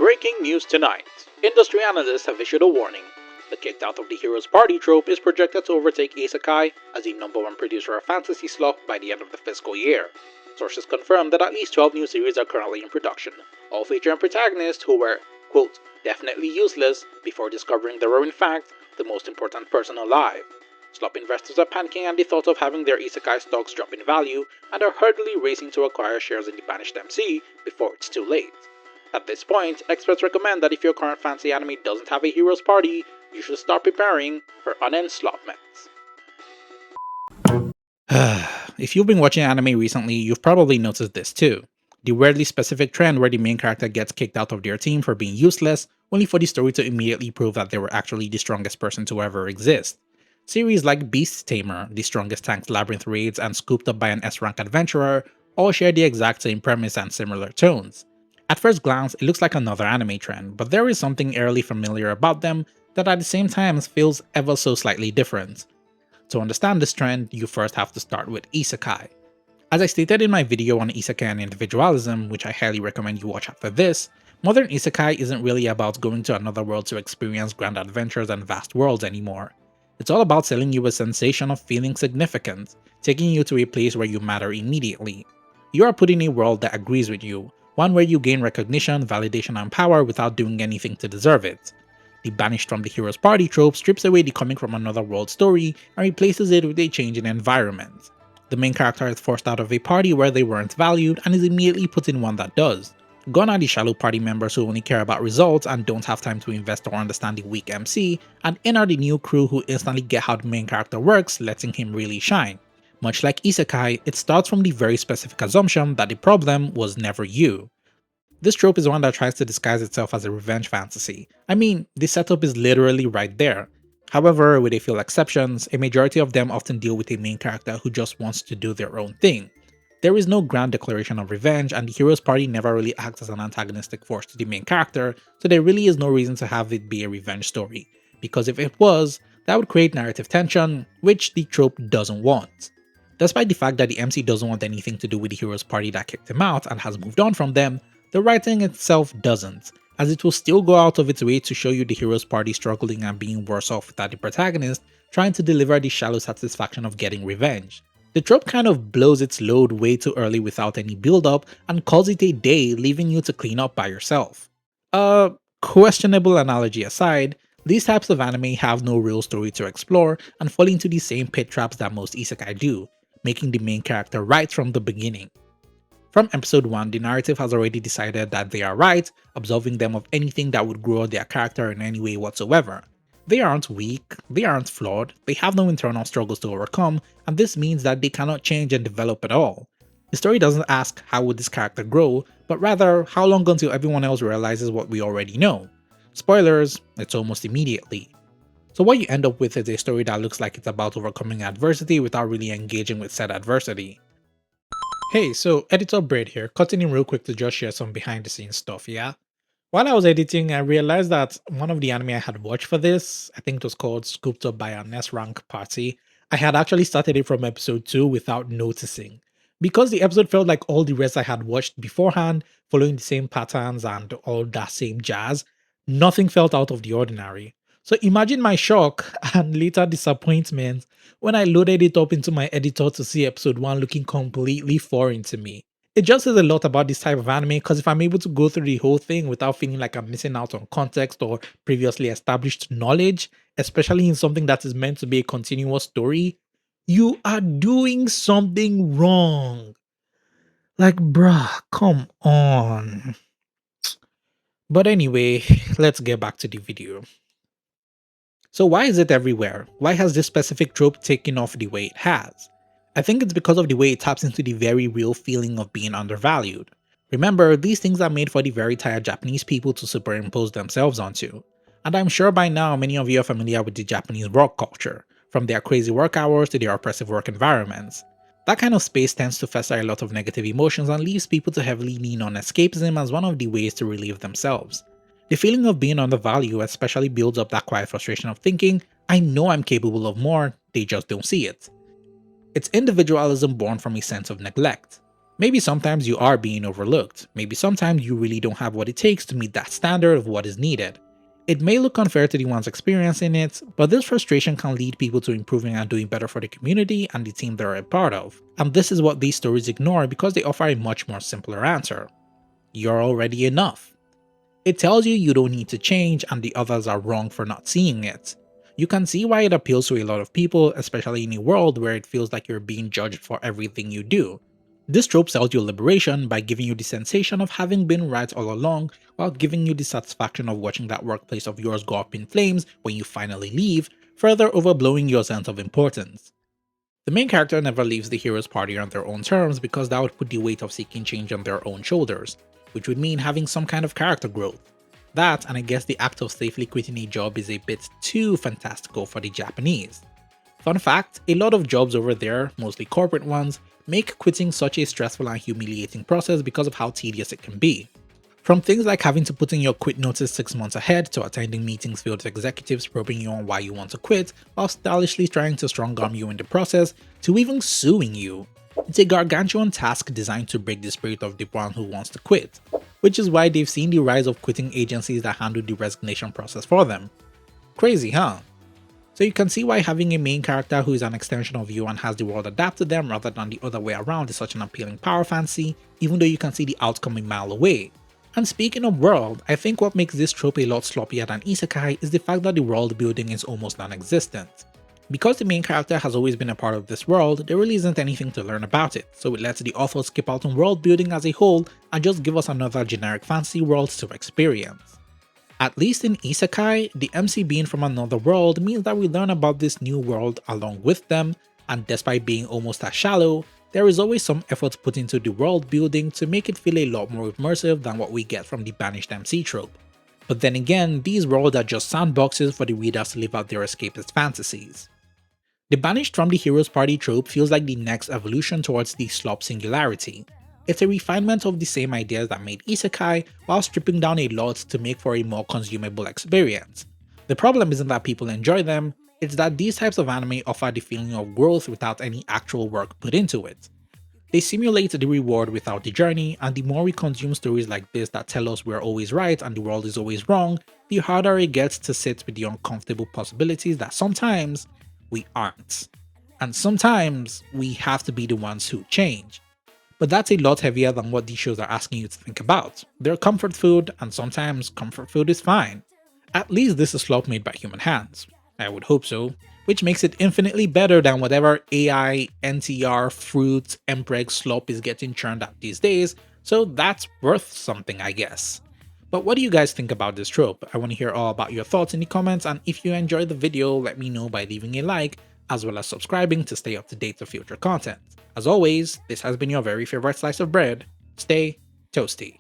Breaking news tonight. Industry analysts have issued a warning. The kicked out of the hero's party trope is projected to overtake isekai as the #1 producer of fantasy slop by the end of the fiscal year. Sources confirm that at least 12 new series are currently in production, all featuring protagonists who were, quote, definitely useless before discovering they were in fact the most important person alive. Slop investors are panicking at the thought of having their isekai stocks drop in value and are hurriedly racing to acquire shares in the Banished MC before it's too late. At this point, experts recommend that if your current fantasy anime doesn't have a hero's party, you should start preparing for unend slopments. If you've been watching anime recently, you've probably noticed this too. The weirdly specific trend where the main character gets kicked out of their team for being useless, only for the story to immediately prove that they were actually the strongest person to ever exist. Series like Beast Tamer, The Strongest Tanks Labyrinth Raids, and Scooped Up by an S-Rank Adventurer all share the exact same premise and similar tones. At first glance, it looks like another anime trend, but there is something eerily familiar about them that at the same time feels ever so slightly different. To understand this trend, you first have to start with isekai. As I stated in my video on isekai and individualism, which I highly recommend you watch after this, modern isekai isn't really about going to another world to experience grand adventures and vast worlds anymore. It's all about selling you a sensation of feeling significant, taking you to a place where you matter immediately. You are put in a world that agrees with you, one where you gain recognition, validation, and power without doing anything to deserve it. The Banished from the hero's party trope strips away the coming from another world story and replaces it with a change in environment. The main character is forced out of a party where they weren't valued and is immediately put in one that does. Gone are the shallow party members who only care about results and don't have time to invest or understand the weak MC, and in are the new crew who instantly get how the main character works, letting him really shine. Much like isekai, it starts from the very specific assumption that the problem was never you. This trope is one that tries to disguise itself as a revenge fantasy. I mean, the setup is literally right there. However, with a few exceptions, a majority of them often deal with a main character who just wants to do their own thing. There is no grand declaration of revenge, and the hero's party never really acts as an antagonistic force to the main character, so there really is no reason to have it be a revenge story, because if it was, that would create narrative tension, which the trope doesn't want. Despite the fact that the MC doesn't want anything to do with the hero's party that kicked him out and has moved on from them, the writing itself doesn't, as it will still go out of its way to show you the hero's party struggling and being worse off without the protagonist trying to deliver the shallow satisfaction of getting revenge. The trope kind of blows its load way too early without any build up and calls it a day, leaving you to clean up by yourself. Questionable analogy aside, these types of anime have no real story to explore and fall into the same pit traps that most isekai do, making the main character right from the beginning. From episode 1, the narrative has already decided that they are right, absolving them of anything that would grow their character in any way whatsoever. They aren't weak, they aren't flawed, they have no internal struggles to overcome, and this means that they cannot change and develop at all. The story doesn't ask how would this character grow, but rather how long until everyone else realizes what we already know. Spoilers, it's almost immediately. So what you end up with is a story that looks like it's about overcoming adversity without really engaging with said adversity. Hey, so Editor Braid here, cutting in real quick to just share some behind the scenes stuff, yeah? While I was editing, I realized that one of the anime I had watched for this, I think it was called Scooped Up by an S-Rank Party, I had actually started it from episode 2 without noticing. Because the episode felt like all the rest I had watched beforehand, following the same patterns and all that same jazz, nothing felt out of the ordinary. So imagine my shock and later disappointment when I loaded it up into my editor to see episode 1 looking completely foreign to me. It just says a lot about this type of anime because if I'm able to go through the whole thing without feeling like I'm missing out on context or previously established knowledge, especially in something that is meant to be a continuous story, you are doing something wrong. Like, bruh, come on. But anyway, let's get back to the video. So why is it everywhere? Why has this specific trope taken off the way it has? I think it's because of the way it taps into the very real feeling of being undervalued. Remember, these things are made for the very tired Japanese people to superimpose themselves onto. And I'm sure by now many of you are familiar with the Japanese work culture, from their crazy work hours to their oppressive work environments. That kind of space tends to fester a lot of negative emotions and leaves people to heavily lean on escapism as one of the ways to relieve themselves. The feeling of being undervalued especially builds up that quiet frustration of thinking, I know I'm capable of more, they just don't see it. It's individualism born from a sense of neglect. Maybe sometimes you are being overlooked, maybe sometimes you really don't have what it takes to meet that standard of what is needed. It may look unfair to the ones experiencing it, but this frustration can lead people to improving and doing better for the community and the team they're a part of. And this is what these stories ignore because they offer a much more simpler answer. You're already enough. It tells you you don't need to change and the others are wrong for not seeing it. You can see why it appeals to a lot of people, especially in a world where it feels like you're being judged for everything you do. This trope sells you liberation by giving you the sensation of having been right all along, while giving you the satisfaction of watching that workplace of yours go up in flames when you finally leave, further overblowing your sense of importance. The main character never leaves the hero's party on their own terms because that would put the weight of seeking change on their own shoulders, which would mean having some kind of character growth. That, and I guess the act of safely quitting a job, is a bit too fantastical for the Japanese. Fun fact, a lot of jobs over there, mostly corporate ones, make quitting such a stressful and humiliating process because of how tedious it can be. From things like having to put in your quit notice 6 months ahead, to attending meetings filled with executives probing you on why you want to quit, while stylishly trying to strong-arm you in the process, to even suing you. It's a gargantuan task designed to break the spirit of the one who wants to quit, which is why they've seen the rise of quitting agencies that handle the resignation process for them. Crazy, huh? So you can see why having a main character who is an extension of you and has the world adapt to them rather than the other way around is such an appealing power fantasy, even though you can see the outcome a mile away. And speaking of world, I think what makes this trope a lot sloppier than isekai is the fact that the world building is almost non-existent. Because the main character has always been a part of this world, there really isn't anything to learn about it, so it lets the author skip out on world building as a whole and just give us another generic fantasy world to experience. At least in isekai, the MC being from another world means that we learn about this new world along with them, and despite being almost as shallow, there is always some effort put into the world building to make it feel a lot more immersive than what we get from the Banished MC trope. But then again, these worlds are just sandboxes for the readers to live out their escapist fantasies. The Banished from the hero's party trope feels like the next evolution towards the slop singularity. It's a refinement of the same ideas that made isekai, while stripping down a lot to make for a more consumable experience. The problem isn't that people enjoy them, it's that these types of anime offer the feeling of growth without any actual work put into it. They simulate the reward without the journey, and the more we consume stories like this that tell us we're always right and the world is always wrong, the harder it gets to sit with the uncomfortable possibilities that sometimes we aren't. And sometimes we have to be the ones who change. But that's a lot heavier than what these shows are asking you to think about. They're comfort food, and sometimes comfort food is fine. At least this is slop made by human hands. I would hope so, which makes it infinitely better than whatever AI, NTR, fruit, Empreg slop is getting churned out these days, so that's worth something, I guess. But what do you guys think about this trope? I want to hear all about your thoughts in the comments, and if you enjoyed the video, let me know by leaving a like, as well as subscribing to stay up to date with future content. As always, this has been your very favorite slice of bread. Stay toasty.